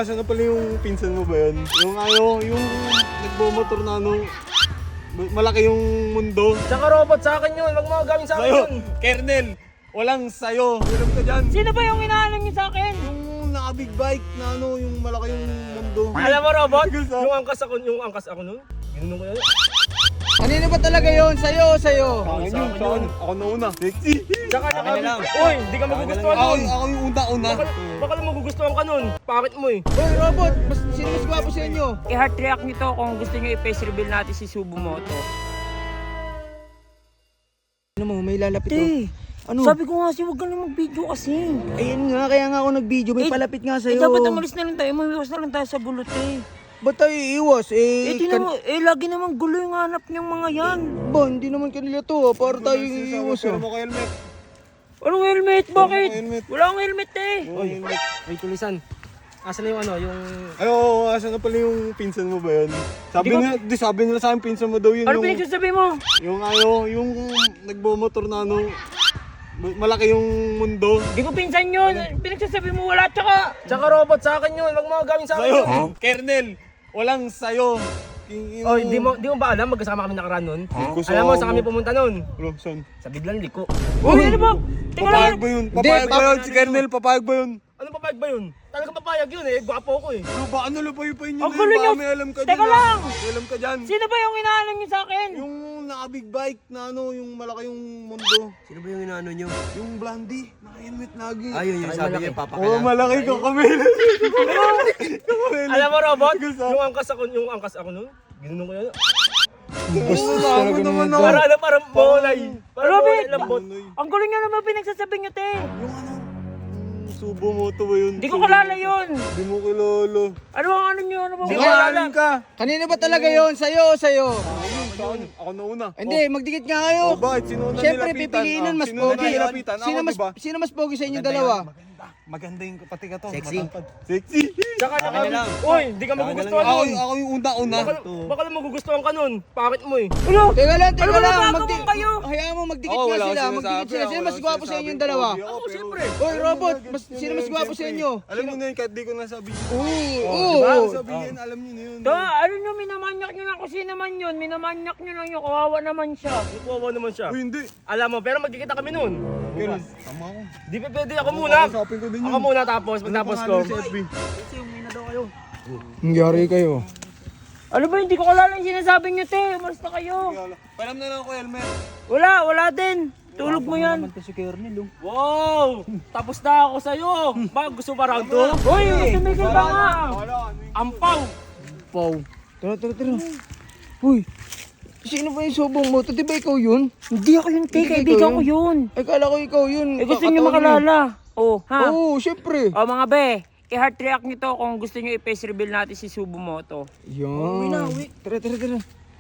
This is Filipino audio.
asan na pala yung pinsan mo ba yun? Yung yung nagbomotor na malaki yung mundo. Tsaka robot sa akin yun, wag mo gawin sa akin Sa'yo, yun. Kernel, walang sayo. Alam ka dyan. Sino ba yung inaalam niyo sa akin? Yung naka-big bike na yung malaki yung mundo. Alam mo robot, Tigil sa- yung angkas ako nun, ginunong ko yun. Kanino ba talaga yun? Sa'yo o sa'yo? Akin yun, saan? Ako na una. Sexy. Tsaka Akin na lang. uy, di ka magugustuhan Ako, nun. ako yung una. Baka lang magugustuhan ka nun, pakit mo eh. Hoy, robot! Sino mas gwapo sa inyo? I-heart react nito kung gusto niyo i-face reveal natin si Subumoto. Ano mo, may lalapit Te, Ano? sabi ko nga kasi huwag ka na mag-video kasi. Ayun nga, kaya nga ako nag-video. May palapit nga sa'yo. dapat umalis na lang tayo, umalis na lang tayo sa gulo, te. Ba't tayo iiwas? Tingnan mo, lagi naman gulo yung hanap niyang mga yan. Ba, hindi naman kanila to. Para tayo iiwas Pero mo ko helmet. Anong helmet? Bakit? helmet. Wala akong helmet, eh. Oy, helmet. May tulisan. Asan na yung yung... Ay, oo, asan na pala yung pinsan mo ba yun? Sabi nila sa akin pinsan mo daw yun. Ano yung, pinagsasabi mo? yung nagbomotor na malaki yung mundo. Di ko pinsan yun. Pinagsasabi mo wala, Tsaka robot sa akin yun, wag mo gawin sa akin Sa'yo, yun. Kernel, walang sayo. Oy, di mo ba alam, magkasama kami nakaraan nun? Kusama Alam mo, saan ako. kami pumunta nun? Bro, son. Sa biglang liko. Uy, ano ba? Teka lang. Papayag ba yun? Papayag ba yun? Si Kernel, papayag ba yun? Anong papayag ba yun? Talagang papayag yun eh, gwapo ko eh. Bro, baka nalupayo-payo nyo Ang na gulo yun. nyo. Baka may alam ka Teka dyan. lang. May alam ka dyan. Sino ba yung inaalam niyo sa akin? Yung naka-big bike na yung malaki yung mundo. Sino ba yung inaano nyo? Yung blondie, naka-helmet lagi. Ayun yung sabi niya, Oo, papakala. malaki ka kami. Alam mo robot, Tigil sa- yung angkas ako nun, ginunong ko yun. Bago naman ako. Parang bolay. Parang bolay Robert! lambot. Ang gulo niya naman pinagsasabi niyo, te. Yung subo moto ba yun? Hindi ko kilala yun. Hindi mo kilala. Ano ang ano niyo? Ano ba? Di ko alam. ka. Kanino ba talaga yun? Sa'yo o sa'yo? Saan? Ako na una. Hindi, magdikit nga kayo. Oh, bakit? Sino na Siyempre, nilapitan? pipiliinan mas Sino na pogi. nilapitan? Ako, diba? Sino mas pogi sa inyo dalawa? Maganda yung pati ka to. Sexy. matangkad. Sexy. Tsaka Akin na lang. uy, di ka magugustuhan Ako, nun. ako yung una. Baka lang magugustuhan ka nun, pakit mo eh. Ano? Teka lang, Ano ba nagagawa Magdi- kayo? Hayaan mo, magdikit Ako, nga wala sila. akong Magdikit sinasabi, sila. ako Sino mas wala gwapo akong sa inyong sinasabi. dalawa? Pogi ako, pero- siyempre. Hoy, robot, Gusto sino nyo mas yun, gwapo sa siyempre. inyo? Alam mo na yun, kahit di ko nasabihin. Oo. Sabihin, alam nyo na yun. Ano nyo, minamanyak nyo lang kung sino man yun. Minamanyak nyo lang yun. Kawawa naman siya. Kuwawa naman siya. Uy, hindi. Alam mo, pero magkikita kami nun. Pero, tama ako. Di pa pwede ako muna. Kausapin ko din yun. Ako muna tapos, pagtapos ko. Ano pangalan si FB? Nangyari kayo. Ano ba, hindi ko kilala yung sinasabi nyo, te. Umalis na kayo. Param na lang ako, helmet. Wala din. Tulog mo yan. Wow! Tapos na ako sa'yo. Bakit gusto pa round 2? Uy, tumigil ka nga. Ampaw! Pau. Tara. Uy, sino ba yung subong mo? Di ba ikaw yun? Hindi ako yun, te. Hindi Kaibigan ikaw ko yun. Ay, kala ko ikaw yun. Eh, gusto nyo Kakataon makalala. Oh, ha? Oo, syempre. O mga be, i-heart react nito kung gusto nyo i-face reveal natin si Subumoto. Yan. Tara.